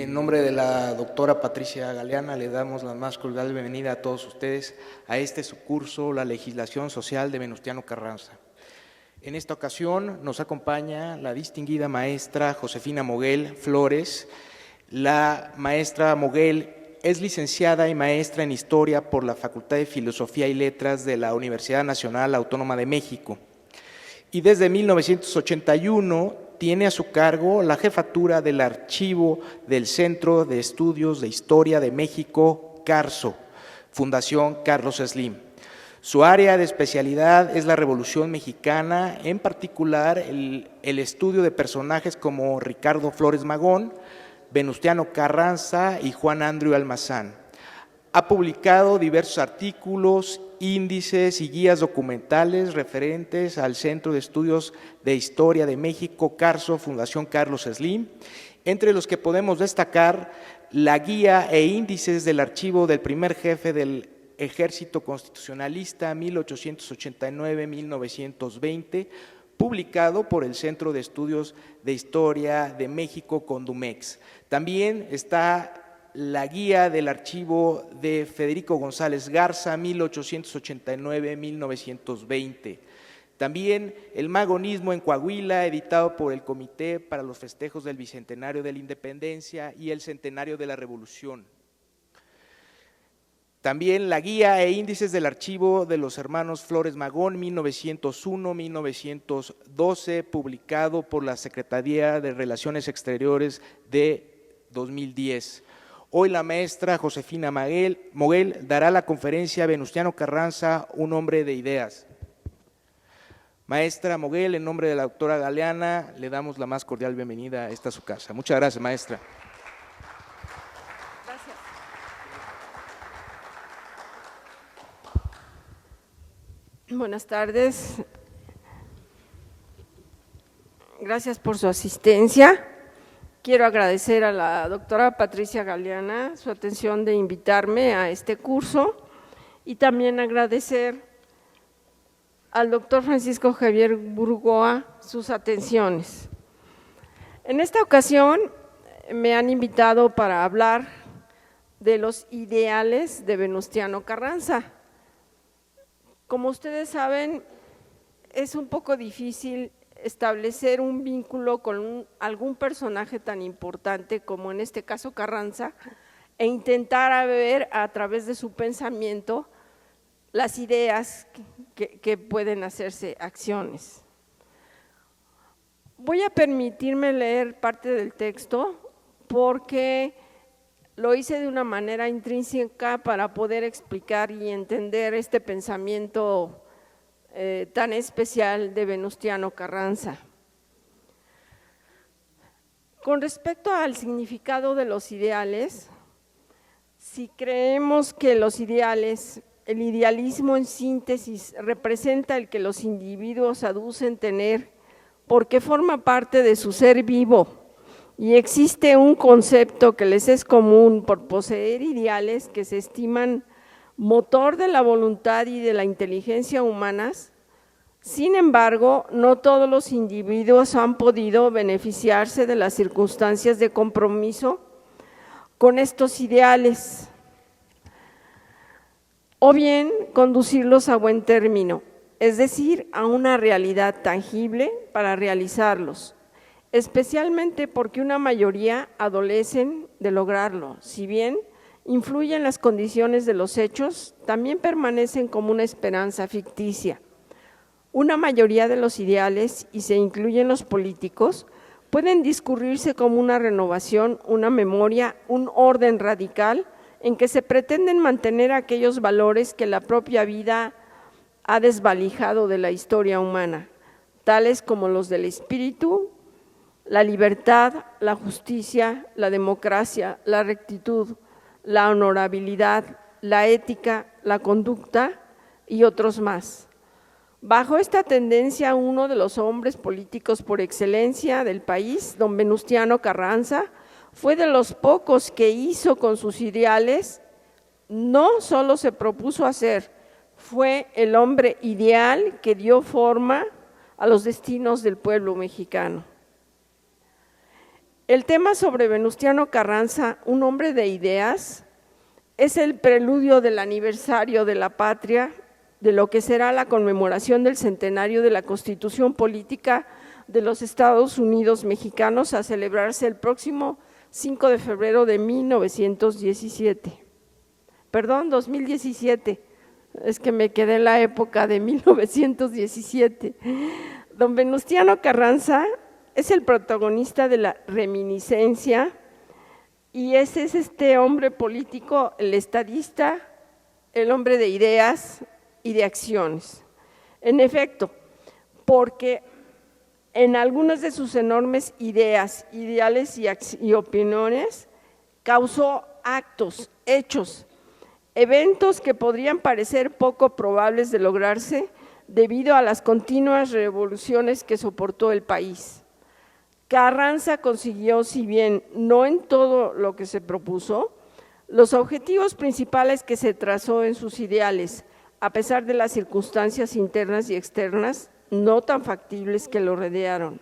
En nombre de la doctora Patricia Galeana, le damos la más cordial bienvenida a todos ustedes a este su curso, La legislación social de Venustiano Carranza. En esta ocasión nos acompaña la distinguida maestra Josefina Moguel Flores. La maestra Moguel es licenciada y maestra en Historia por la Facultad de Filosofía y Letras de la Universidad Nacional Autónoma de México. Y desde 1981 tiene a su cargo la jefatura del archivo del Centro de Estudios de Historia de México, CARSO, Fundación Carlos Slim. Su área de especialidad es la Revolución Mexicana, en particular el estudio de personajes como Ricardo Flores Magón, Venustiano Carranza y Juan Andrew Almazán. Ha publicado diversos artículos, índices y guías documentales referentes al Centro de Estudios de Historia de México, CARSO, Fundación Carlos Slim, entre los que podemos destacar la guía e índices del archivo del primer jefe del Ejército Constitucionalista 1889-1920, publicado por el Centro de Estudios de Historia de México, CONDUMEX. También está la guía del archivo de Federico González Garza, 1889-1920. También el Magonismo en Coahuila, editado por el Comité para los Festejos del Bicentenario de la Independencia y el Centenario de la Revolución. También la guía e índices del archivo de los hermanos Flores Magón, 1901-1912, publicado por la Secretaría de Relaciones Exteriores de 2010. Hoy la maestra Josefina Moguel dará la conferencia Venustiano Carranza, un hombre de ideas. Maestra Moguel, en nombre de la doctora Galeana, le damos la más cordial bienvenida a esta su casa. Muchas gracias, maestra. Gracias. Buenas tardes. Gracias por su asistencia. Quiero agradecer a la doctora Patricia Galeana su atención de invitarme a este curso y también agradecer al doctor Francisco Javier Burgoa sus atenciones. En esta ocasión me han invitado para hablar de los ideales de Venustiano Carranza. Como ustedes saben, es un poco difícil establecer un vínculo con algún personaje tan importante como en este caso Carranza e intentar ver a través de su pensamiento las ideas que pueden hacerse acciones. Voy a permitirme leer parte del texto porque lo hice de una manera intrínseca para poder explicar y entender este pensamiento tan especial de Venustiano Carranza. Con respecto al significado de los ideales, si creemos que los ideales, el idealismo en síntesis representa el que los individuos aducen tener porque forma parte de su ser vivo y existe un concepto que les es común por poseer ideales que se estiman motor de la voluntad y de la inteligencia humanas. Sin embargo, no todos los individuos han podido beneficiarse de las circunstancias de compromiso con estos ideales o bien conducirlos a buen término, es decir, a una realidad tangible para realizarlos, especialmente porque una mayoría adolecen de lograrlo, si bien influyen las condiciones de los hechos, también permanecen como una esperanza ficticia. Una mayoría de los ideales, y se incluyen los políticos, pueden discurrirse como una renovación, una memoria, un orden radical en que se pretenden mantener aquellos valores que la propia vida ha desvalijado de la historia humana, tales como los del espíritu, la libertad, la justicia, la democracia, la rectitud, la honorabilidad, la ética, la conducta y otros más. Bajo esta tendencia, uno de los hombres políticos por excelencia del país, don Venustiano Carranza, fue de los pocos que hizo con sus ideales, no solo se propuso hacer, fue el hombre ideal que dio forma a los destinos del pueblo mexicano. El tema sobre Venustiano Carranza, un hombre de ideas, es el preludio del aniversario de la patria, de lo que será la conmemoración del centenario de la Constitución Política de los Estados Unidos Mexicanos, a celebrarse el próximo 5 de febrero de 1917. Perdón, 2017, es que me quedé en la época de 1917. Don Venustiano Carranza es el protagonista de la reminiscencia y ese es este hombre político, el estadista, el hombre de ideas y de acciones. En efecto, porque en algunas de sus enormes ideas, ideales y opiniones, causó actos, hechos, eventos que podrían parecer poco probables de lograrse debido a las continuas revoluciones que soportó el país. Carranza consiguió, si bien no en todo lo que se propuso, los objetivos principales que se trazó en sus ideales, a pesar de las circunstancias internas y externas no tan factibles que lo rodearon.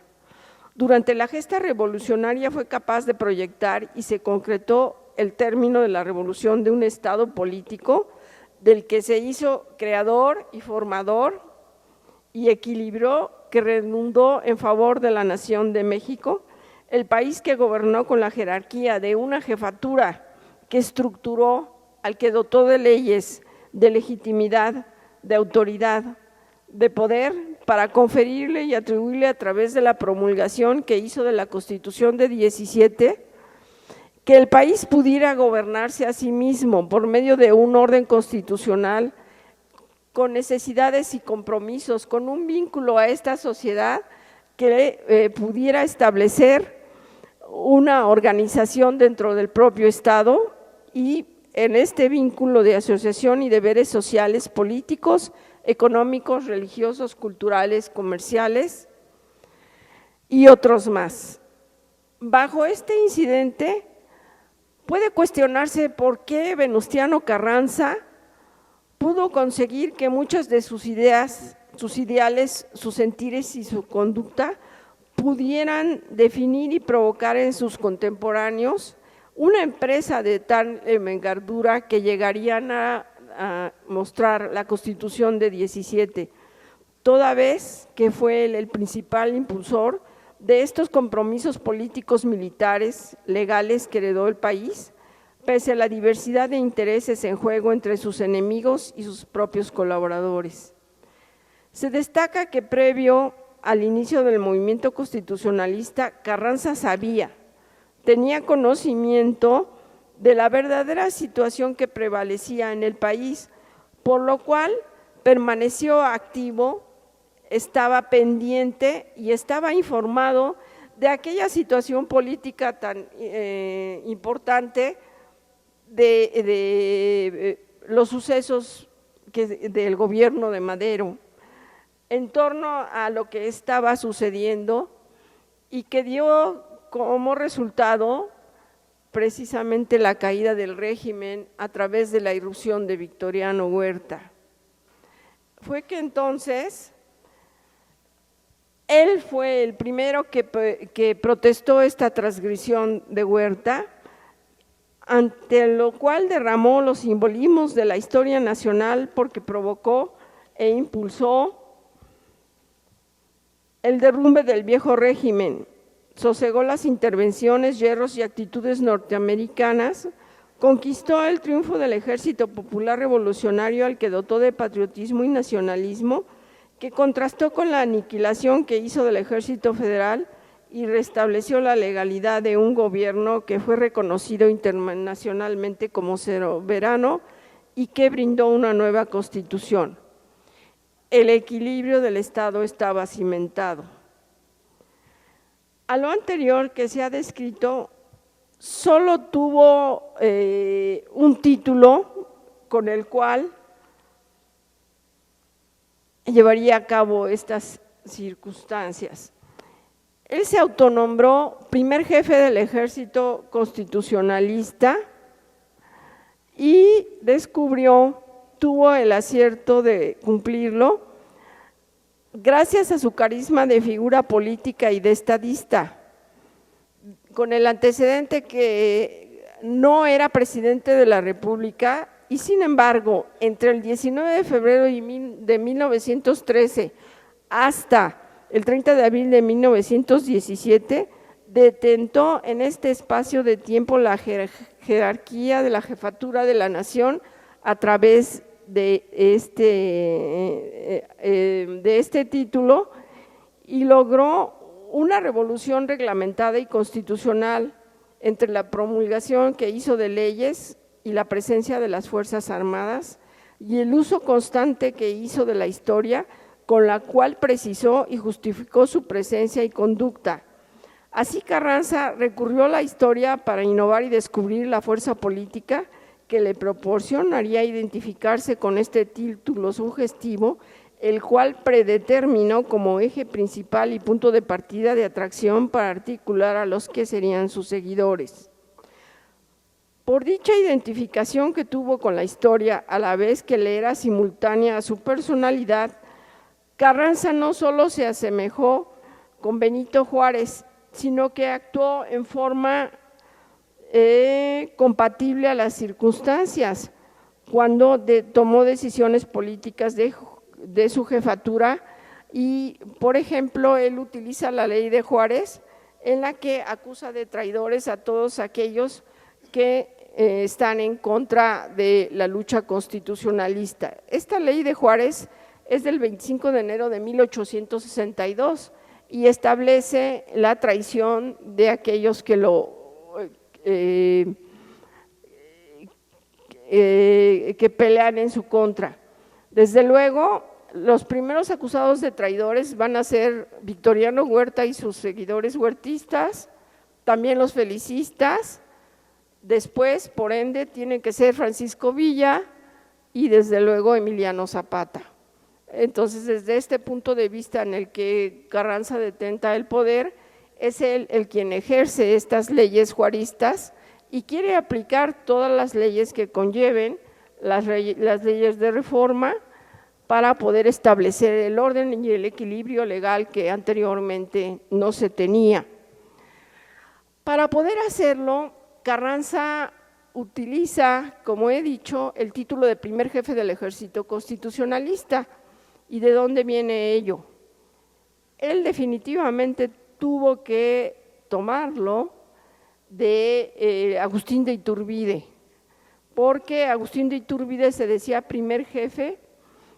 Durante la gesta revolucionaria fue capaz de proyectar y se concretó el término de la revolución de un Estado político del que se hizo creador y formador y equilibró, que redundó en favor de la nación de México, el país que gobernó con la jerarquía de una jefatura que estructuró, al que dotó de leyes, de legitimidad, de autoridad, de poder, para conferirle y atribuirle a través de la promulgación que hizo de la Constitución de 17, que el país pudiera gobernarse a sí mismo por medio de un orden constitucional con necesidades y compromisos, con un vínculo a esta sociedad que pudiera establecer una organización dentro del propio Estado y en este vínculo de asociación y deberes sociales, políticos, económicos, religiosos, culturales, comerciales y otros más. Bajo este incidente puede cuestionarse por qué Venustiano Carranza pudo conseguir que muchas de sus ideas, sus ideales, sus sentires y su conducta pudieran definir y provocar en sus contemporáneos una empresa de tal envergadura que llegarían a mostrar la Constitución de 17, toda vez que fue el principal impulsor de estos compromisos políticos, militares, legales que heredó el país, pese a la diversidad de intereses en juego entre sus enemigos y sus propios colaboradores. Se destaca que previo al inicio del movimiento constitucionalista, Carranza tenía conocimiento de la verdadera situación que prevalecía en el país, por lo cual permaneció activo, estaba pendiente y estaba informado de aquella situación política tan importante de los sucesos del gobierno de Madero en torno a lo que estaba sucediendo y que dio como resultado precisamente la caída del régimen a través de la irrupción de Victoriano Huerta. Fue que entonces él fue el primero que protestó esta transgresión de Huerta, ante lo cual derramó los simbolismos de la historia nacional porque provocó e impulsó el derrumbe del viejo régimen, sosegó las intervenciones, yerros y actitudes norteamericanas, conquistó el triunfo del Ejército Popular Revolucionario al que dotó de patriotismo y nacionalismo, que contrastó con la aniquilación que hizo del Ejército Federal y restableció la legalidad de un gobierno que fue reconocido internacionalmente como soberano y que brindó una nueva constitución. El equilibrio del Estado estaba cimentado. A lo anterior que se ha descrito, solo tuvo un título con el cual llevaría a cabo estas circunstancias. Él se autonombró primer jefe del Ejército Constitucionalista y tuvo el acierto de cumplirlo gracias a su carisma de figura política y de estadista. con el antecedente que no era presidente de la República y sin embargo, entre el 19 de febrero de 1913 hasta el 30 de abril de 1917, detentó en este espacio de tiempo la jerarquía de la jefatura de la nación a través de este título y logró una revolución reglamentada y constitucional entre la promulgación que hizo de leyes y la presencia de las Fuerzas Armadas y el uso constante que hizo de la historia con la cual precisó y justificó su presencia y conducta. Así Carranza recurrió a la historia para innovar y descubrir la fuerza política que le proporcionaría identificarse con este título sugestivo, el cual predeterminó como eje principal y punto de partida de atracción para articular a los que serían sus seguidores. Por dicha identificación que tuvo con la historia, a la vez que le era simultánea a su personalidad, Carranza no solo se asemejó con Benito Juárez, sino que actuó en forma compatible a las circunstancias, cuando tomó decisiones políticas de su jefatura y, por ejemplo, él utiliza la ley de Juárez en la que acusa de traidores a todos aquellos que están en contra de la lucha constitucionalista. Esta ley de Juárez es del 25 de enero de 1862 y establece la traición de aquellos que que pelean en su contra. Desde luego, los primeros acusados de traidores van a ser Victoriano Huerta y sus seguidores huertistas, también los felicistas, después, por ende, tienen que ser Francisco Villa y desde luego Emiliano Zapata. Entonces, desde este punto de vista en el que Carranza detenta el poder, es él el quien ejerce estas leyes juaristas y quiere aplicar todas las leyes que conlleven las leyes de reforma para poder establecer el orden y el equilibrio legal que anteriormente no se tenía. Para poder hacerlo, Carranza utiliza, como he dicho, el título de primer jefe del ejército constitucionalista. ¿Y de dónde viene ello? Él definitivamente tuvo que tomarlo de Agustín de Iturbide, porque Agustín de Iturbide se decía primer jefe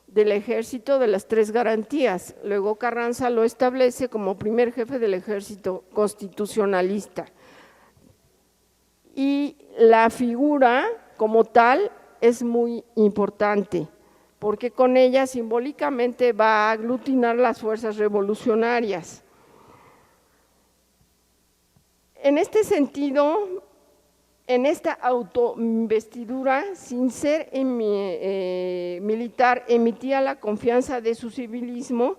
del ejército de las tres garantías, luego Carranza lo establece como primer jefe del ejército constitucionalista. Y la figura como tal es muy importante, porque con ella simbólicamente va a aglutinar las fuerzas revolucionarias. En este sentido, en esta autoinvestidura, sin ser militar, emitía la confianza de su civilismo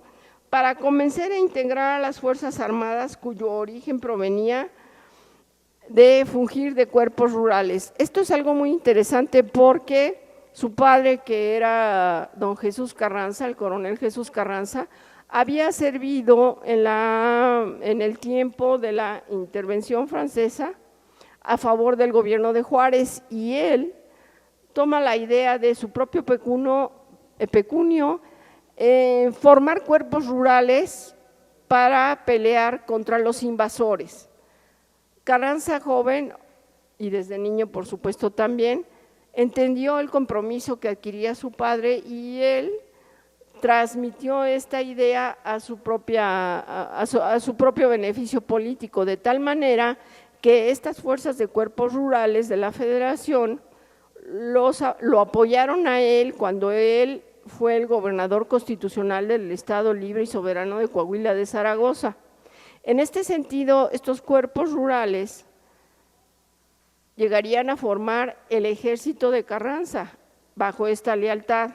para convencer e integrar a las Fuerzas Armadas cuyo origen provenía de fungir de cuerpos rurales. Esto es algo muy interesante porque su padre, que era don Jesús Carranza, el coronel Jesús Carranza, había servido en el tiempo de la intervención francesa a favor del gobierno de Juárez y él toma la idea de su propio pecunio formar cuerpos rurales para pelear contra los invasores. Carranza, joven y desde niño por supuesto también, entendió el compromiso que adquiría su padre y él transmitió esta idea a su propio beneficio político, de tal manera que estas fuerzas de cuerpos rurales de la Federación lo apoyaron a él cuando él fue el gobernador constitucional del Estado Libre y Soberano de Coahuila de Zaragoza. En este sentido, estos cuerpos rurales llegarían a formar el ejército de Carranza bajo esta lealtad.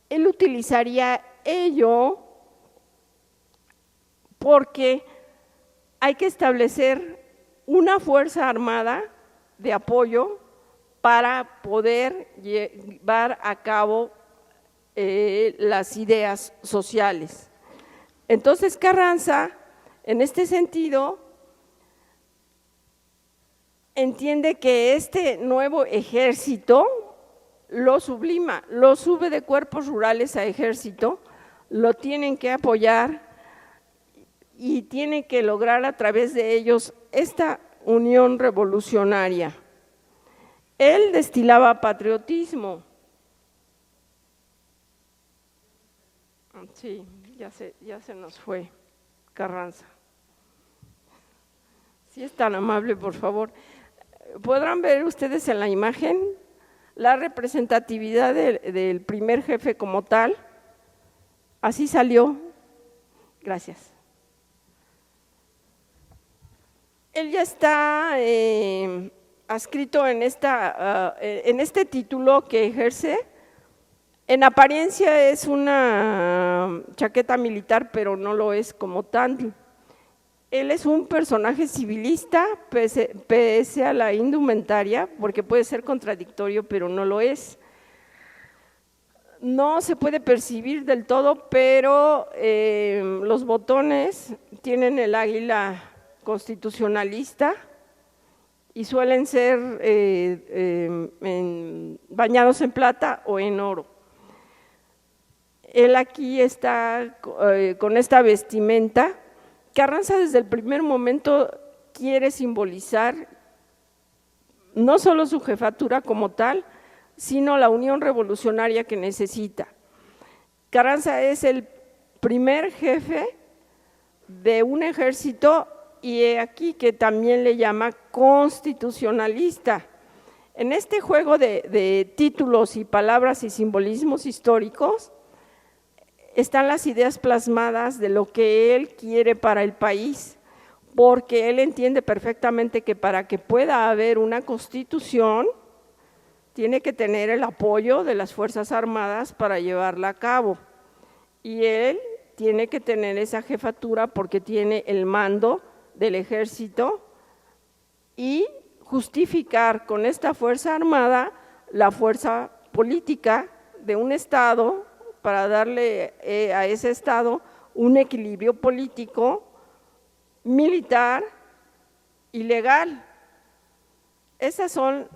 Él utilizaría ello porque hay que establecer una fuerza armada de apoyo para poder llevar a cabo las ideas sociales. Entonces Carranza, en este sentido, entiende que este nuevo ejército lo sublima, lo sube de cuerpos rurales a ejército, lo tienen que apoyar y tienen que lograr a través de ellos esta unión revolucionaria. Él destilaba patriotismo. Sí, ya se nos fue Carranza. Si es tan amable, por favor. ¿Podrán ver ustedes en la imagen la representatividad del primer jefe como tal? Así salió. Gracias. Él ya está adscrito en este título que ejerce. En apariencia es una chaqueta militar, pero no lo es como tal. Él es un personaje civilista, pese a la indumentaria, porque puede ser contradictorio, pero no lo es. No se puede percibir del todo, pero los botones tienen el águila constitucionalista y suelen ser bañados en plata o en oro. Él aquí está con esta vestimenta. Carranza desde el primer momento quiere simbolizar no solo su jefatura como tal, sino la unión revolucionaria que necesita. Carranza es el primer jefe de un ejército y aquí que también le llama constitucionalista. En este juego de títulos y palabras y simbolismos históricos están las ideas plasmadas de lo que él quiere para el país, porque él entiende perfectamente que para que pueda haber una constitución, tiene que tener el apoyo de las Fuerzas Armadas para llevarla a cabo. Y él tiene que tener esa jefatura porque tiene el mando del ejército y justificar con esta Fuerza Armada la fuerza política de un Estado para darle a ese Estado un equilibrio político, militar y legal. Esos son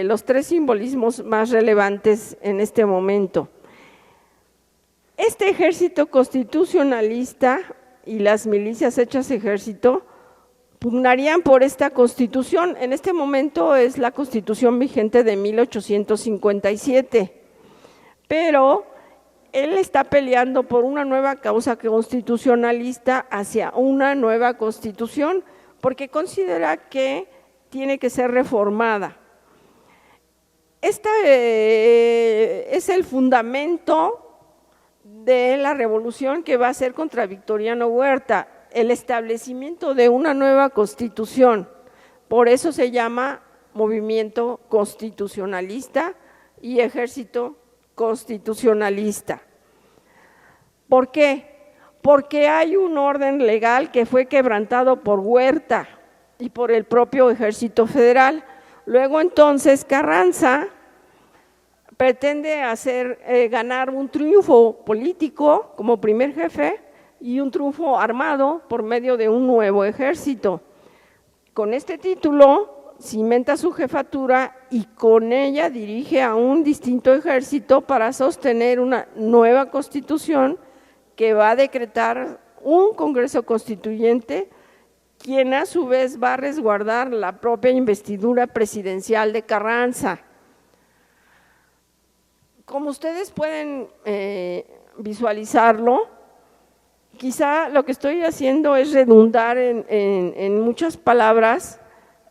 los tres simbolismos más relevantes en este momento. Este ejército constitucionalista y las milicias hechas ejército pugnarían por esta constitución. En este momento es la constitución vigente de 1857, pero él está peleando por una nueva causa constitucionalista hacia una nueva constitución, porque considera que tiene que ser reformada. Este es el fundamento de la revolución que va a ser contra Victoriano Huerta, el establecimiento de una nueva constitución. Por eso se llama movimiento constitucionalista y ejército constitucionalista. ¿Por qué? Porque hay un orden legal que fue quebrantado por Huerta y por el propio Ejército Federal. Luego entonces Carranza pretende ganar un triunfo político como primer jefe y un triunfo armado por medio de un nuevo ejército. Con este título cimenta su jefatura y con ella dirige a un distinto ejército para sostener una nueva constitución que va a decretar un Congreso Constituyente, quien a su vez va a resguardar la propia investidura presidencial de Carranza. Como ustedes pueden visualizarlo, quizá lo que estoy haciendo es redundar en muchas palabras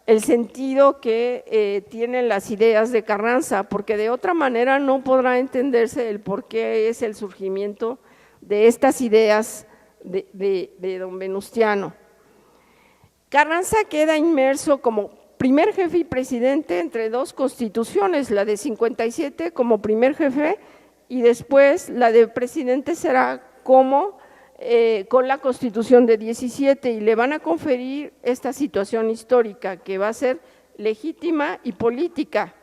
el sentido que tienen las ideas de Carranza, porque de otra manera no podrá entenderse el por qué es el surgimiento de estas ideas de don Venustiano. Carranza queda inmerso como primer jefe y presidente entre dos constituciones, la de 57 como primer jefe y después la de presidente será como con la Constitución de 17 y le van a conferir esta situación histórica que va a ser legítima y política.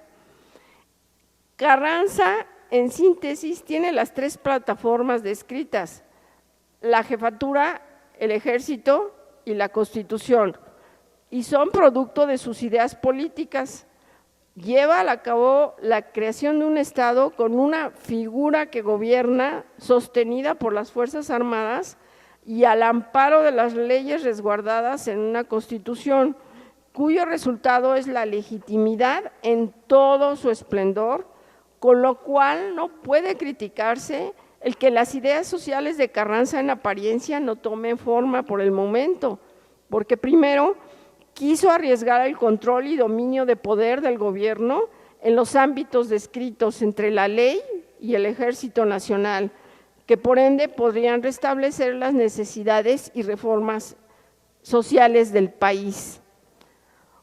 Carranza, en síntesis, tiene las tres plataformas descritas: la jefatura, el ejército y la Constitución. y son producto de sus ideas políticas. Lleva a cabo la creación de un Estado con una figura que gobierna sostenida por las Fuerzas Armadas y al amparo de las leyes resguardadas en una Constitución, cuyo resultado es la legitimidad en todo su esplendor, con lo cual no puede criticarse el que las ideas sociales de Carranza en apariencia no tomen forma por el momento, porque primero quiso arriesgar el control y dominio de poder del gobierno en los ámbitos descritos entre la ley y el Ejército Nacional, que por ende podrían restablecer las necesidades y reformas sociales del país.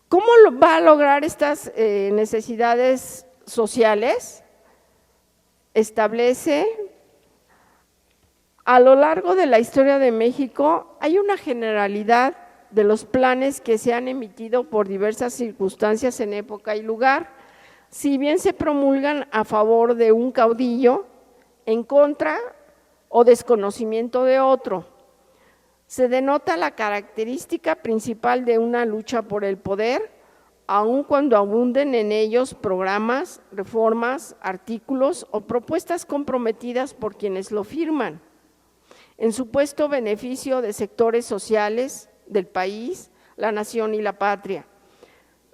¿Cómo va a lograr estas necesidades sociales? Establece, a lo largo de la historia de México, hay una generalidad de los planes que se han emitido por diversas circunstancias en época y lugar, si bien se promulgan a favor de un caudillo, en contra o desconocimiento de otro. Se denota la característica principal de una lucha por el poder, aun cuando abunden en ellos programas, reformas, artículos o propuestas comprometidas por quienes lo firman, en supuesto beneficio de sectores sociales del país, la nación y la patria.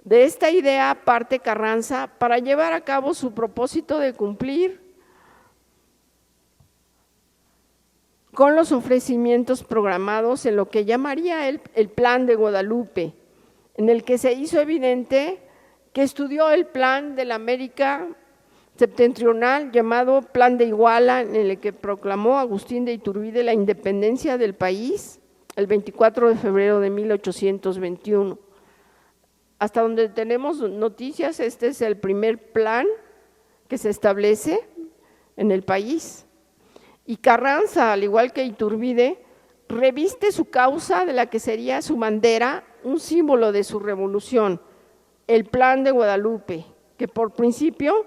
De esta idea parte Carranza para llevar a cabo su propósito de cumplir con los ofrecimientos programados en lo que llamaría el Plan de Guadalupe, en el que se hizo evidente que estudió el plan de la América septentrional llamado Plan de Iguala, en el que proclamó Agustín de Iturbide la independencia del país el 24 de febrero de 1821. Hasta donde tenemos noticias, este es el primer plan que se establece en el país. Y Carranza, al igual que Iturbide, reviste su causa de la que sería su bandera, un símbolo de su revolución, el Plan de Guadalupe, que por principio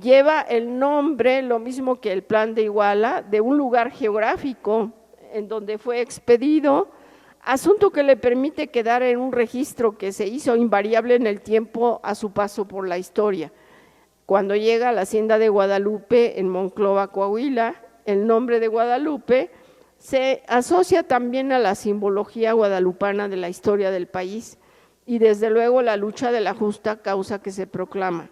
lleva el nombre, lo mismo que el Plan de Iguala, de un lugar geográfico en donde fue expedido, asunto que le permite quedar en un registro que se hizo invariable en el tiempo a su paso por la historia. Cuando llega a la hacienda de Guadalupe en Monclova, Coahuila, el nombre de Guadalupe se asocia también a la simbología guadalupana de la historia del país y desde luego la lucha de la justa causa que se proclama.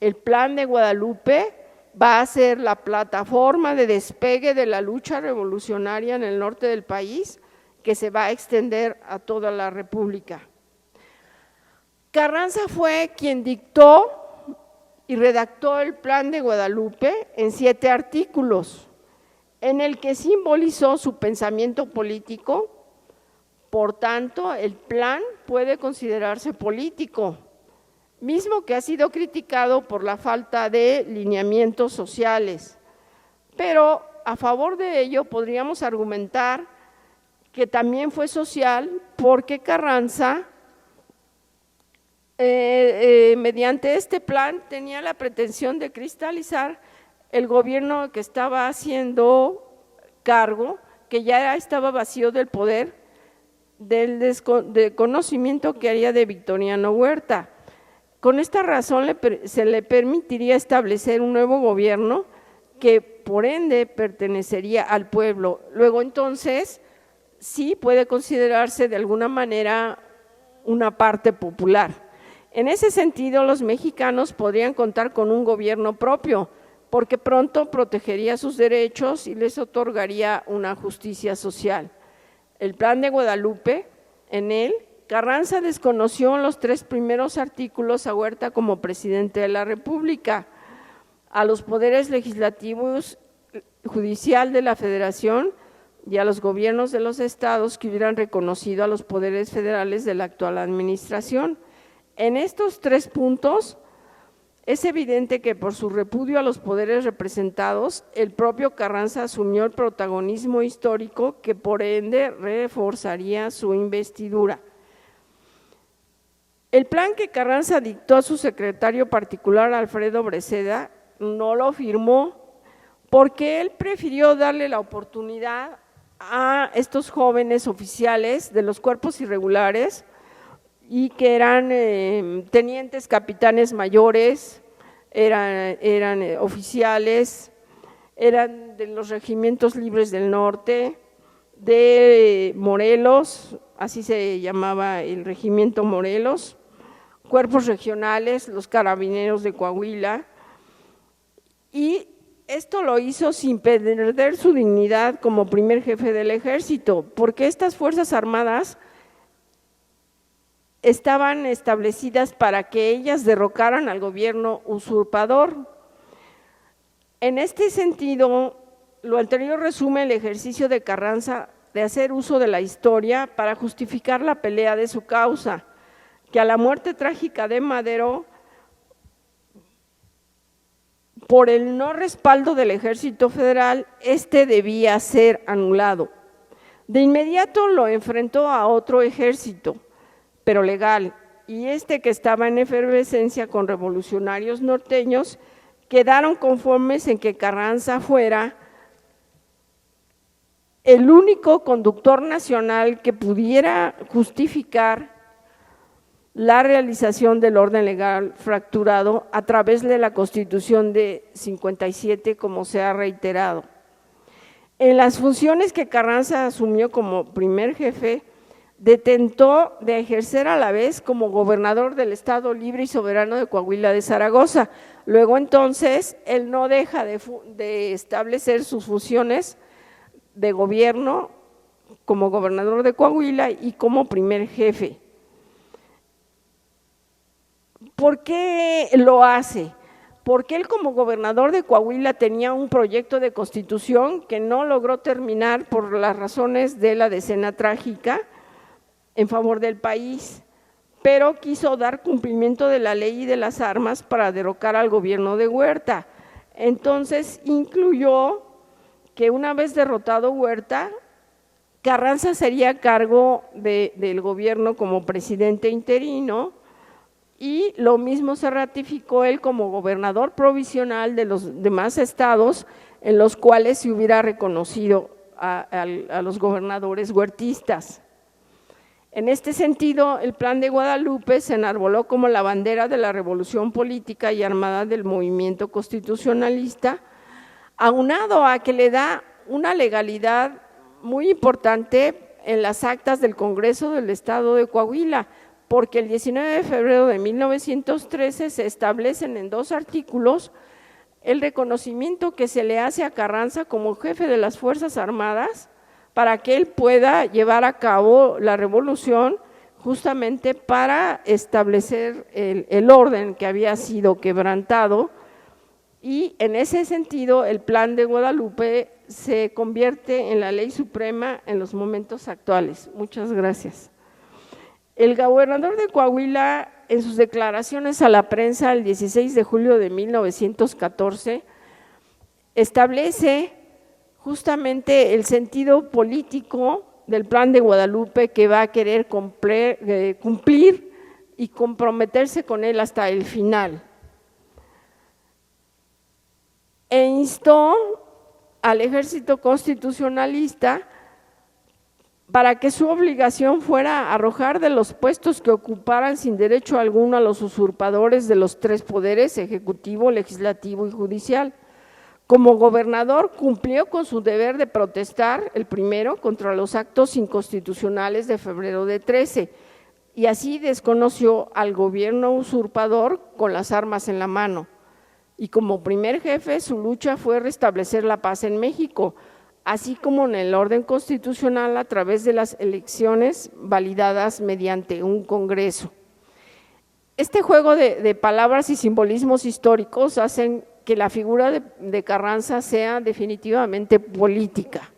El Plan de Guadalupe va a ser la plataforma de despegue de la lucha revolucionaria en el norte del país, que se va a extender a toda la República. Carranza fue quien dictó y redactó el Plan de Guadalupe en 7 artículos, en el que simbolizó su pensamiento político. Por tanto, el plan puede considerarse político, mismo que ha sido criticado por la falta de lineamientos sociales, pero a favor de ello podríamos argumentar que también fue social, porque Carranza, mediante este plan, tenía la pretensión de cristalizar el gobierno que estaba haciendo cargo, que ya estaba vacío del poder, del conocimiento que haría de Victoriano Huerta. Con esta razón se le permitiría establecer un nuevo gobierno que por ende pertenecería al pueblo. Luego entonces sí puede considerarse de alguna manera una parte popular. En ese sentido, los mexicanos podrían contar con un gobierno propio, porque pronto protegería sus derechos y les otorgaría una justicia social. El Plan de Guadalupe, en él, Carranza desconoció en los 3 primeros artículos a Huerta como presidente de la República, a los poderes legislativos, judicial de la Federación y a los gobiernos de los estados que hubieran reconocido a los poderes federales de la actual administración. En estos 3 puntos, es evidente que por su repudio a los poderes representados, el propio Carranza asumió el protagonismo histórico que por ende reforzaría su investidura. El plan que Carranza dictó a su secretario particular, Alfredo Breceda, no lo firmó porque él prefirió darle la oportunidad a estos jóvenes oficiales de los cuerpos irregulares y que eran tenientes, capitanes mayores, eran oficiales, eran de los regimientos libres del norte, de Morelos, así se llamaba el regimiento Morelos, cuerpos regionales, los carabineros de Coahuila, y esto lo hizo sin perder su dignidad como primer jefe del ejército, porque estas fuerzas armadas estaban establecidas para que ellas derrocaran al gobierno usurpador. En este sentido, lo anterior resume el ejercicio de Carranza de hacer uso de la historia para justificar la pelea de su causa, que a la muerte trágica de Madero, por el no respaldo del Ejército Federal, debía ser anulado. De inmediato lo enfrentó a otro ejército, pero legal, y que estaba en efervescencia con revolucionarios norteños, quedaron conformes en que Carranza fuera el único conductor nacional que pudiera justificar la realización del orden legal fracturado a través de la Constitución de 57, como se ha reiterado. En las funciones que Carranza asumió como primer jefe, detentó de ejercer a la vez como gobernador del Estado Libre y Soberano de Coahuila de Zaragoza. Luego entonces, él no deja de establecer sus funciones de gobierno como gobernador de Coahuila y como primer jefe. ¿Por qué lo hace? Porque él como gobernador de Coahuila tenía un proyecto de constitución que no logró terminar por las razones de la decena trágica en favor del país, pero quiso dar cumplimiento de la ley de las armas para derrocar al gobierno de Huerta. Entonces incluyó que una vez derrotado Huerta, Carranza sería a cargo del gobierno como presidente interino, y lo mismo se ratificó él como gobernador provisional de los demás estados en los cuales se hubiera reconocido a los gobernadores huertistas. En este sentido, el Plan de Guadalupe se enarboló como la bandera de la revolución política y armada del movimiento constitucionalista, aunado a que le da una legalidad muy importante en las actas del Congreso del Estado de Coahuila, porque el 19 de febrero de 1913 se establecen en 2 artículos el reconocimiento que se le hace a Carranza como jefe de las Fuerzas Armadas para que él pueda llevar a cabo la revolución, justamente para establecer el orden que había sido quebrantado, y en ese sentido el Plan de Guadalupe se convierte en la ley suprema en los momentos actuales. Muchas gracias. El gobernador de Coahuila, en sus declaraciones a la prensa el 16 de julio de 1914, establece justamente el sentido político del Plan de Guadalupe que va a querer cumplir y comprometerse con él hasta el final. E instó al ejército constitucionalista para que su obligación fuera arrojar de los puestos que ocuparan sin derecho alguno a los usurpadores de los 3 poderes, ejecutivo, legislativo y judicial. Como gobernador cumplió con su deber de protestar, el primero, contra los actos inconstitucionales de febrero de 13, y así desconoció al gobierno usurpador con las armas en la mano. Y como primer jefe, su lucha fue restablecer la paz en México, así como en el orden constitucional a través de las elecciones validadas mediante un congreso. Este juego de palabras y simbolismos históricos hacen que la figura de Carranza sea definitivamente política.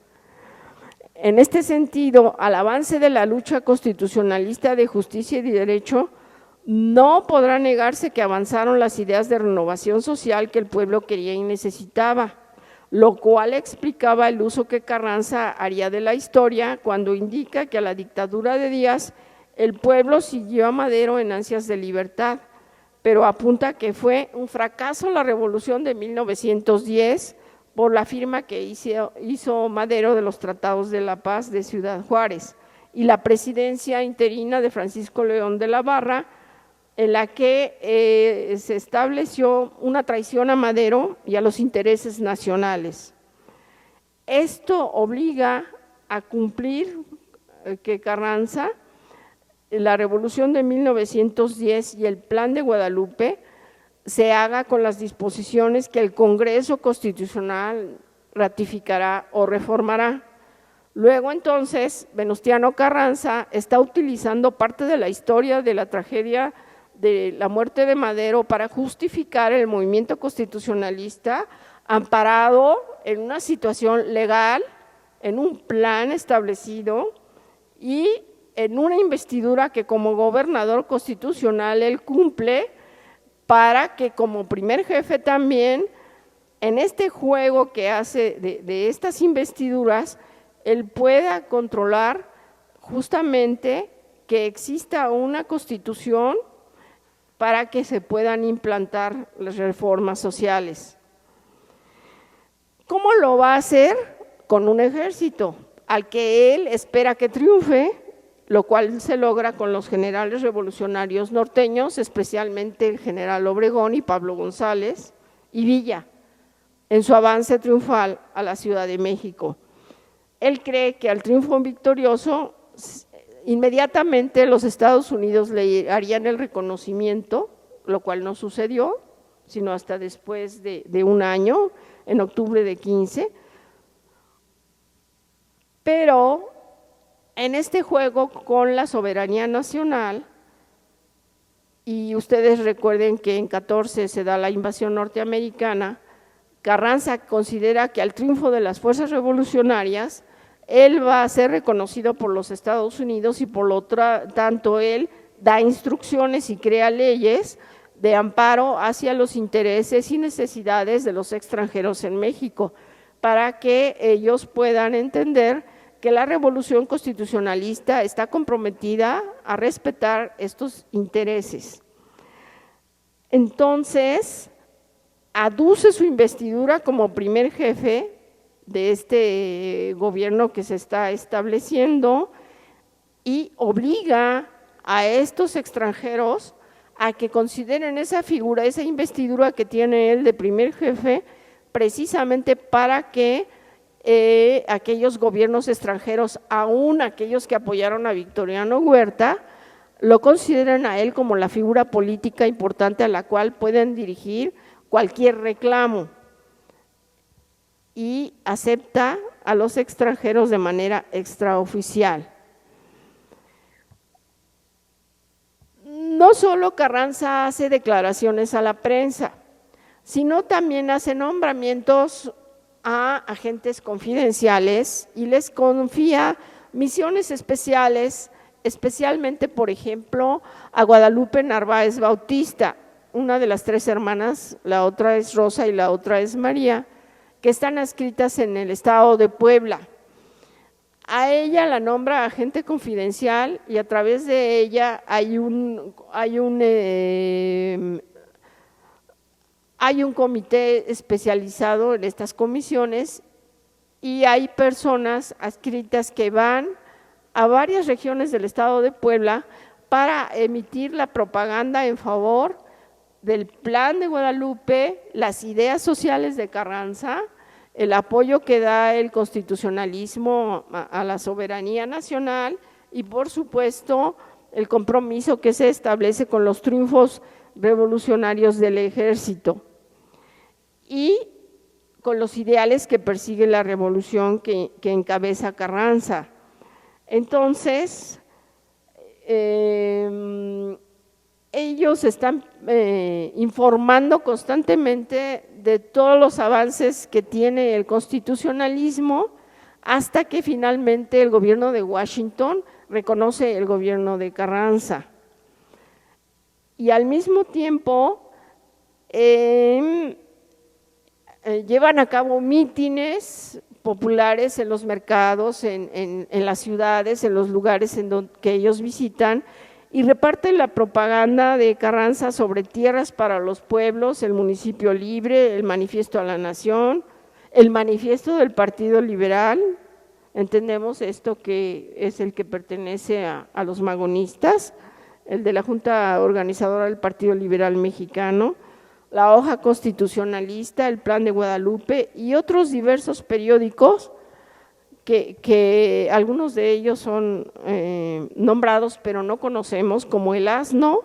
En este sentido, al avance de la lucha constitucionalista de justicia y de derecho, no podrá negarse que avanzaron las ideas de renovación social que el pueblo quería y necesitaba, lo cual explicaba el uso que Carranza haría de la historia cuando indica que a la dictadura de Díaz el pueblo siguió a Madero en ansias de libertad, pero apunta que fue un fracaso la revolución de 1910 por la firma que hizo Madero de los Tratados de la Paz de Ciudad Juárez, y la presidencia interina de Francisco León de la Barra, en la que se estableció una traición a Madero y a los intereses nacionales. Esto obliga a cumplir que Carranza, la Revolución de 1910 y el Plan de Guadalupe se haga con las disposiciones que el Congreso Constitucional ratificará o reformará. Luego entonces Venustiano Carranza está utilizando parte de la historia de la tragedia de la muerte de Madero para justificar el movimiento constitucionalista amparado en una situación legal, en un plan establecido y en una investidura que como gobernador constitucional él cumple para que como primer jefe también en este juego que hace de estas investiduras él pueda controlar justamente que exista una constitución para que se puedan implantar las reformas sociales. ¿Cómo lo va a hacer? Con un ejército al que él espera que triunfe, lo cual se logra con los generales revolucionarios norteños, especialmente el general Obregón y Pablo González y Villa, en su avance triunfal a la Ciudad de México. Él cree que al triunfo victorioso, inmediatamente los Estados Unidos le harían el reconocimiento, lo cual no sucedió, sino hasta después de un año, en octubre de 15. Pero en este juego con la soberanía nacional, y ustedes recuerden que en 14 se da la invasión norteamericana, Carranza considera que al triunfo de las fuerzas revolucionarias, él va a ser reconocido por los Estados Unidos y por lo tanto él da instrucciones y crea leyes de amparo hacia los intereses y necesidades de los extranjeros en México, para que ellos puedan entender que la revolución constitucionalista está comprometida a respetar estos intereses. Entonces, aduce su investidura como primer jefe de este gobierno que se está estableciendo y obliga a estos extranjeros a que consideren esa figura, esa investidura que tiene él de primer jefe, precisamente para que aquellos gobiernos extranjeros, aún aquellos que apoyaron a Victoriano Huerta, lo consideren a él como la figura política importante a la cual pueden dirigir cualquier reclamo, y acepta a los extranjeros de manera extraoficial. No solo Carranza hace declaraciones a la prensa, sino también hace nombramientos a agentes confidenciales y les confía misiones especiales, especialmente, por ejemplo, a Guadalupe Narváez Bautista, una de las tres hermanas, la otra es Rosa y la otra es María, que están adscritas en el estado de Puebla. A ella la nombra agente confidencial y a través de ella hay un comité especializado en estas comisiones y hay personas adscritas que van a varias regiones del estado de Puebla para emitir la propaganda en favor del Plan de Guadalupe, las ideas sociales de Carranza, el apoyo que da el constitucionalismo a la soberanía nacional y, por supuesto, el compromiso que se establece con los triunfos revolucionarios del ejército y con los ideales que persigue la revolución que encabeza Carranza. Entonces, ellos están informando constantemente de todos los avances que tiene el constitucionalismo hasta que finalmente el gobierno de Washington reconoce el gobierno de Carranza. Y al mismo tiempo llevan a cabo mítines populares en los mercados, en las ciudades, en los lugares que ellos visitan, y reparten la propaganda de Carranza sobre tierras para los pueblos, el municipio libre, el manifiesto a la nación, el manifiesto del Partido Liberal, Entendemos esto que es el que pertenece a los magonistas, el de la Junta Organizadora del Partido Liberal Mexicano, la Hoja Constitucionalista, el Plan de Guadalupe y otros diversos periódicos que algunos de ellos son nombrados pero no conocemos, como El Asno,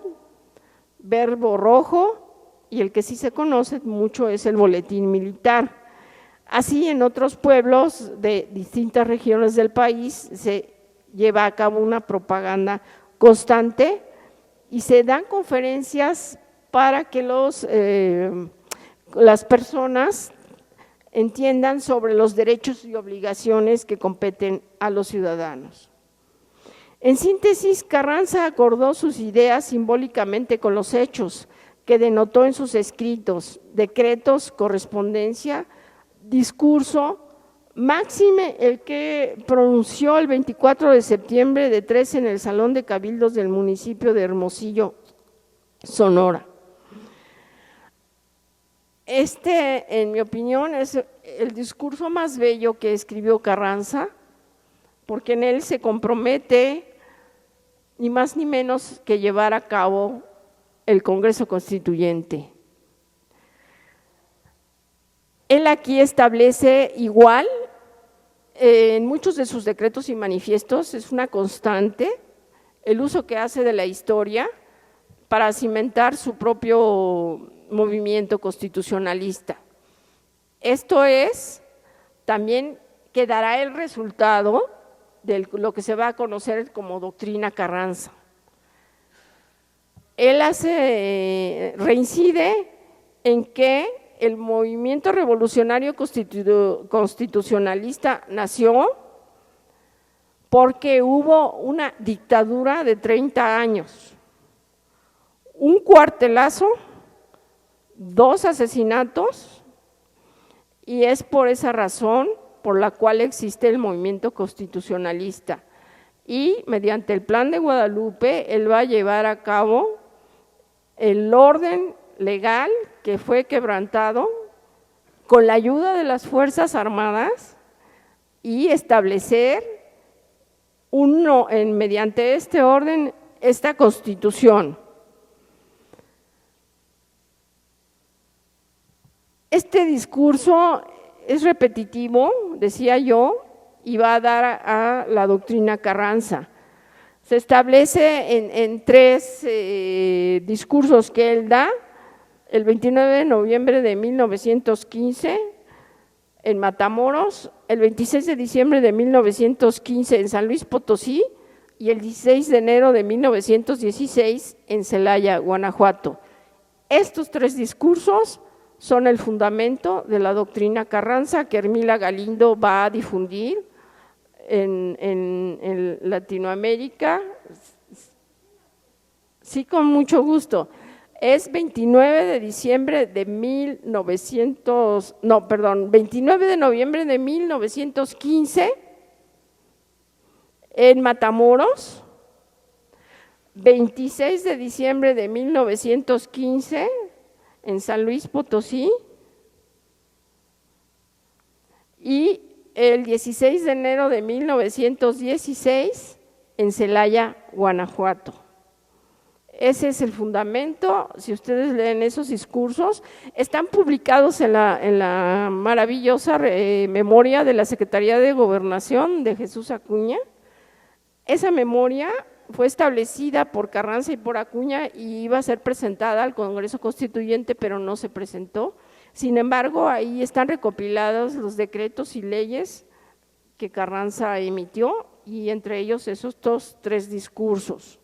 Verbo Rojo, y el que sí se conoce mucho es el Boletín Militar. Así, en otros pueblos de distintas regiones del país se lleva a cabo una propaganda constante y se dan conferencias para que las personas entiendan sobre los derechos y obligaciones que competen a los ciudadanos. En síntesis, Carranza acordó sus ideas simbólicamente con los hechos que denotó en sus escritos, decretos, correspondencia, discurso, máxime el que pronunció el 24 de septiembre de 13 en el Salón de Cabildos del municipio de Hermosillo, Sonora. En mi opinión, es el discurso más bello que escribió Carranza, porque en él se compromete ni más ni menos que llevar a cabo el Congreso Constituyente. Él aquí establece igual, en muchos de sus decretos y manifiestos, es una constante, el uso que hace de la historia para cimentar su propio movimiento constitucionalista. Esto es, también quedará el resultado de lo que se va a conocer como doctrina Carranza. Él reincide en que el movimiento revolucionario constitucionalista nació porque hubo una dictadura de 30 años, un cuartelazo, 2 asesinatos, y es por esa razón por la cual existe el movimiento constitucionalista. Y mediante el Plan de Guadalupe, él va a llevar a cabo el orden legal que fue quebrantado con la ayuda de las Fuerzas Armadas y establecer mediante este orden, esta Constitución. Este discurso es repetitivo, decía yo, y va a dar a la doctrina Carranza. Se establece en 3 discursos que él da: el 29 de noviembre de 1915 en Matamoros, el 26 de diciembre de 1915 en San Luis Potosí y el 16 de enero de 1916 en Celaya, Guanajuato. Estos 3 discursos son el fundamento de la doctrina Carranza que Ermila Galindo va a difundir en Latinoamérica. Sí, con mucho gusto. Es 29 de noviembre de 1915 en Matamoros, 26 de diciembre de 1915 en San Luis Potosí y el 16 de enero de 1916 en Celaya, Guanajuato. Ese es el fundamento. Si ustedes leen esos discursos, están publicados en la maravillosa memoria de la Secretaría de Gobernación de Jesús Acuña. Esa memoria fue establecida por Carranza y por Acuña y iba a ser presentada al Congreso Constituyente, pero no se presentó. Sin embargo, ahí están recopilados los decretos y leyes que Carranza emitió, y entre ellos esos 3 discursos.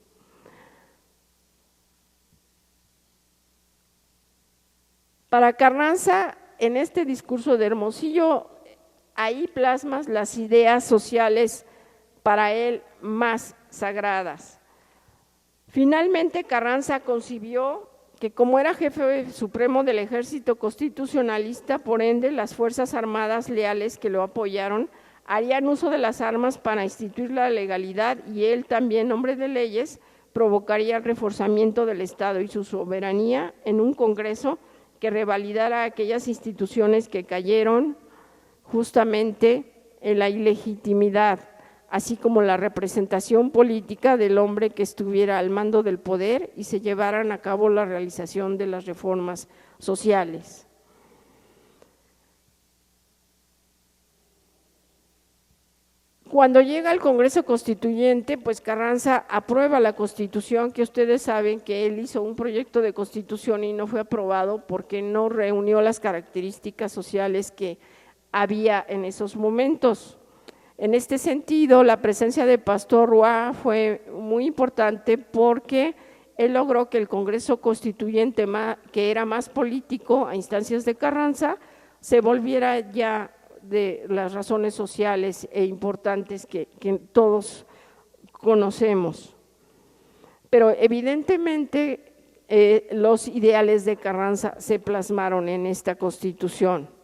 Para Carranza, en este discurso de Hermosillo, ahí plasmas las ideas sociales para él más sagradas. Finalmente, Carranza concibió que como era jefe supremo del ejército constitucionalista, por ende, las Fuerzas Armadas leales que lo apoyaron harían uso de las armas para instituir la legalidad, y él también, hombre de leyes, provocaría el reforzamiento del Estado y su soberanía en un Congreso que revalidara aquellas instituciones que cayeron justamente en la ilegitimidad, así como la representación política del hombre que estuviera al mando del poder y se llevaran a cabo la realización de las reformas sociales. Cuando llega al Congreso Constituyente, pues Carranza aprueba la Constitución, que ustedes saben que él hizo un proyecto de Constitución y no fue aprobado porque no reunió las características sociales que había en esos momentos. En este sentido, la presencia de Pastor Roa fue muy importante porque él logró que el Congreso Constituyente, que era más político a instancias de Carranza, se volviera ya de las razones sociales e importantes que todos conocemos. Pero evidentemente los ideales de Carranza se plasmaron en esta Constitución.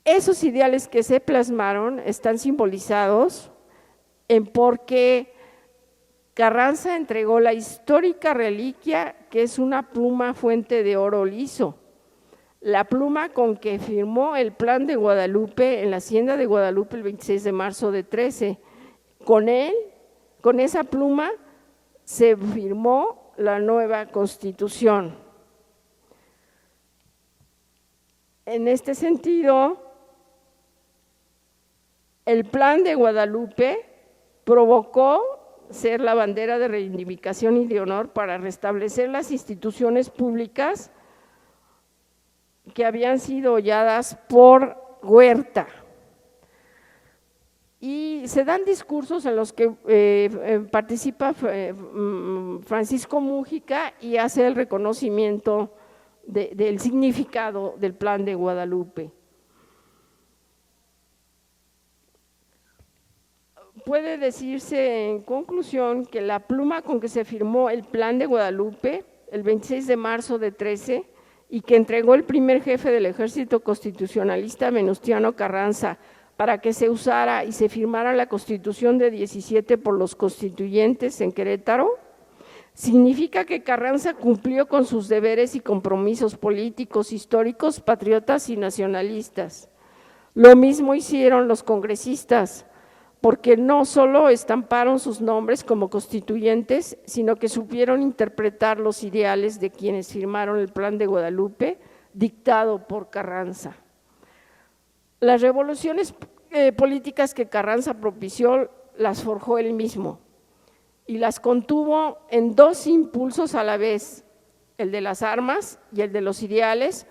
Esos ideales que se plasmaron están simbolizados en porque Carranza entregó la histórica reliquia que es una pluma fuente de oro liso, la pluma con que firmó el Plan de Guadalupe en la Hacienda de Guadalupe el 26 de marzo de 13. Con esa pluma se firmó la nueva Constitución. En este sentido, el Plan de Guadalupe provocó ser la bandera de reivindicación y de honor para restablecer las instituciones públicas que habían sido holladas por Huerta. Y se dan discursos en los que participa Francisco Múgica y hace el reconocimiento del significado del Plan de Guadalupe. Puede decirse en conclusión que la pluma con que se firmó el Plan de Guadalupe el 26 de marzo de 13 y que entregó el primer jefe del ejército constitucionalista Venustiano Carranza para que se usara y se firmara la Constitución de 17 por los constituyentes en Querétaro, significa que Carranza cumplió con sus deberes y compromisos políticos, históricos, patriotas y nacionalistas. Lo mismo hicieron los congresistas, porque no solo estamparon sus nombres como constituyentes, sino que supieron interpretar los ideales de quienes firmaron el Plan de Guadalupe, dictado por Carranza. Las revoluciones políticas que Carranza propició las forjó él mismo y las contuvo en dos impulsos a la vez, el de las armas y el de los ideales,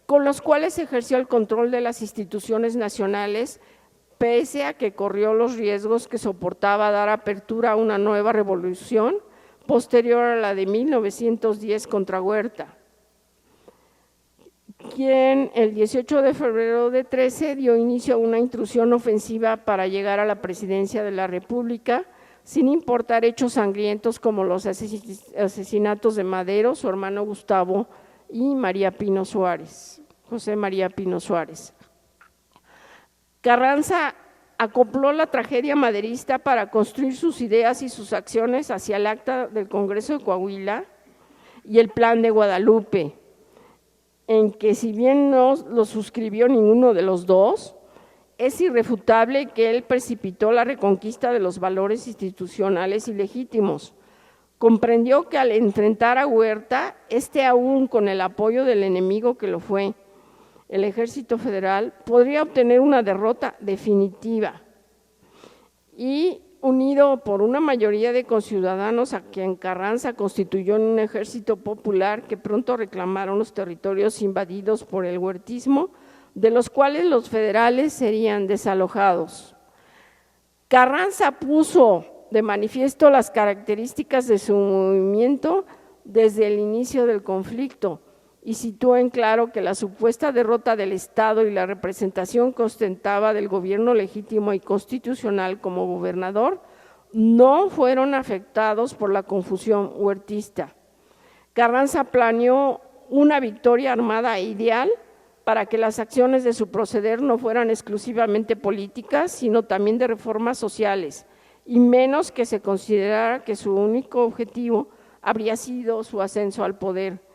con los cuales ejerció el control de las instituciones nacionales, pese a que corrió los riesgos que soportaba dar apertura a una nueva revolución posterior a la de 1910 contra Huerta, quien el 18 de febrero de 13 dio inicio a una intrusión ofensiva para llegar a la presidencia de la República, sin importar hechos sangrientos como los asesinatos de Madero, su hermano Gustavo y María Pino Suárez, José María Pino Suárez. Carranza acopló la tragedia maderista para construir sus ideas y sus acciones hacia el acta del Congreso de Coahuila y el Plan de Guadalupe, en que si bien no lo suscribió ninguno de los dos, es irrefutable que él precipitó la reconquista de los valores institucionales y legítimos. Comprendió que al enfrentar a Huerta, aún con el apoyo del enemigo que lo fue, el Ejército Federal, podría obtener una derrota definitiva y unido por una mayoría de conciudadanos a quien Carranza constituyó en un ejército popular que pronto reclamaron los territorios invadidos por el huertismo, de los cuales los federales serían desalojados. Carranza puso de manifiesto las características de su movimiento desde el inicio del conflicto y situó en claro que la supuesta derrota del Estado y la representación que ostentaba del gobierno legítimo y constitucional como gobernador no fueron afectados por la confusión huertista. Carranza planeó una victoria armada ideal para que las acciones de su proceder no fueran exclusivamente políticas, sino también de reformas sociales, y menos que se considerara que su único objetivo habría sido su ascenso al poder,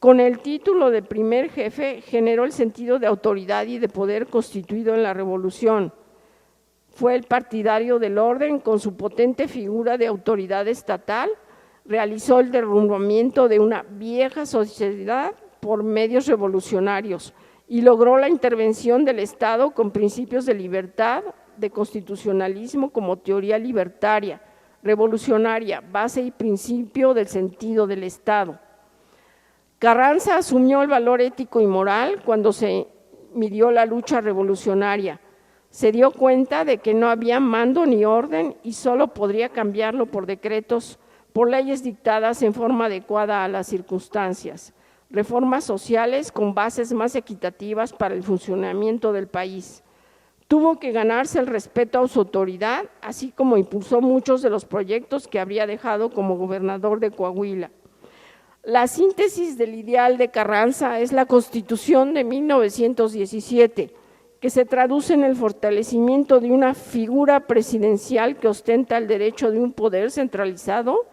Con el título de primer jefe generó el sentido de autoridad y de poder constituido en la revolución. Fue el partidario del orden con su potente figura de autoridad estatal, realizó el derrumbamiento de una vieja sociedad por medios revolucionarios y logró la intervención del Estado con principios de libertad, de constitucionalismo como teoría libertaria, revolucionaria, base y principio del sentido del Estado. Carranza asumió el valor ético y moral cuando se midió la lucha revolucionaria. Se dio cuenta de que no había mando ni orden y solo podría cambiarlo por decretos, por leyes dictadas en forma adecuada a las circunstancias, reformas sociales con bases más equitativas para el funcionamiento del país. Tuvo que ganarse el respeto a su autoridad, así como impulsó muchos de los proyectos que habría dejado como gobernador de Coahuila. La síntesis del ideal de Carranza es la Constitución de 1917, que se traduce en el fortalecimiento de una figura presidencial que ostenta el derecho de un poder centralizado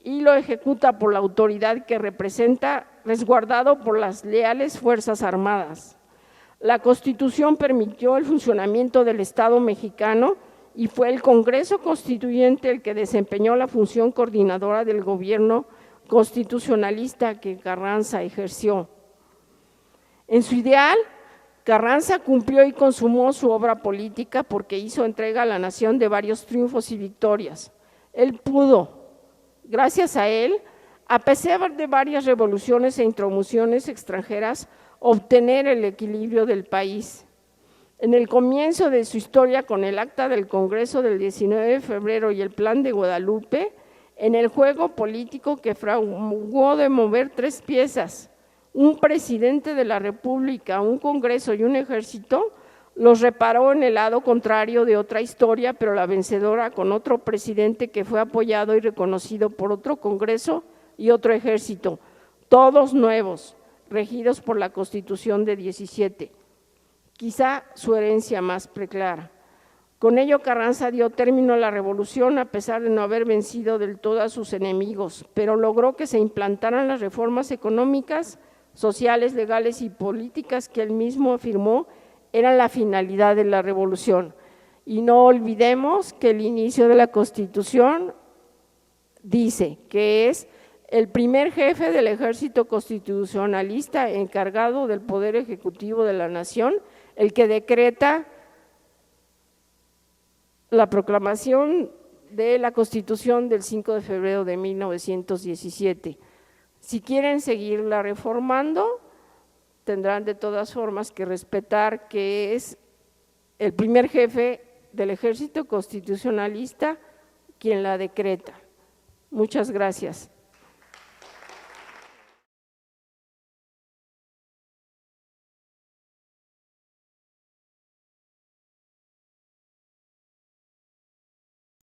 y lo ejecuta por la autoridad que representa, resguardado por las leales Fuerzas Armadas. La Constitución permitió el funcionamiento del Estado mexicano y fue el Congreso Constituyente el que desempeñó la función coordinadora del gobierno constitucionalista que Carranza ejerció. En su ideal, Carranza cumplió y consumó su obra política porque hizo entrega a la nación de varios triunfos y victorias. Él pudo, gracias a él, a pesar de varias revoluciones e intromisiones extranjeras, obtener el equilibrio del país. En el comienzo de su historia con el acta del Congreso del 19 de febrero y el Plan de Guadalupe, en el juego político que fraguó de mover tres piezas, un presidente de la República, un Congreso y un ejército, los reparó en el lado contrario de otra historia, pero la vencedora con otro presidente que fue apoyado y reconocido por otro Congreso y otro ejército, todos nuevos, regidos por la Constitución de 17, quizá su herencia más preclara. Con ello, Carranza dio término a la revolución a pesar de no haber vencido del todo a sus enemigos, pero logró que se implantaran las reformas económicas, sociales, legales y políticas que él mismo afirmó eran la finalidad de la revolución. Y no olvidemos que el inicio de la Constitución dice que es el primer jefe del ejército constitucionalista encargado del poder ejecutivo de la nación, el que decreta la proclamación de la Constitución del 5 de febrero de 1917. Si quieren seguirla reformando, tendrán de todas formas que respetar que es el primer jefe del ejército constitucionalista quien la decreta. Muchas gracias.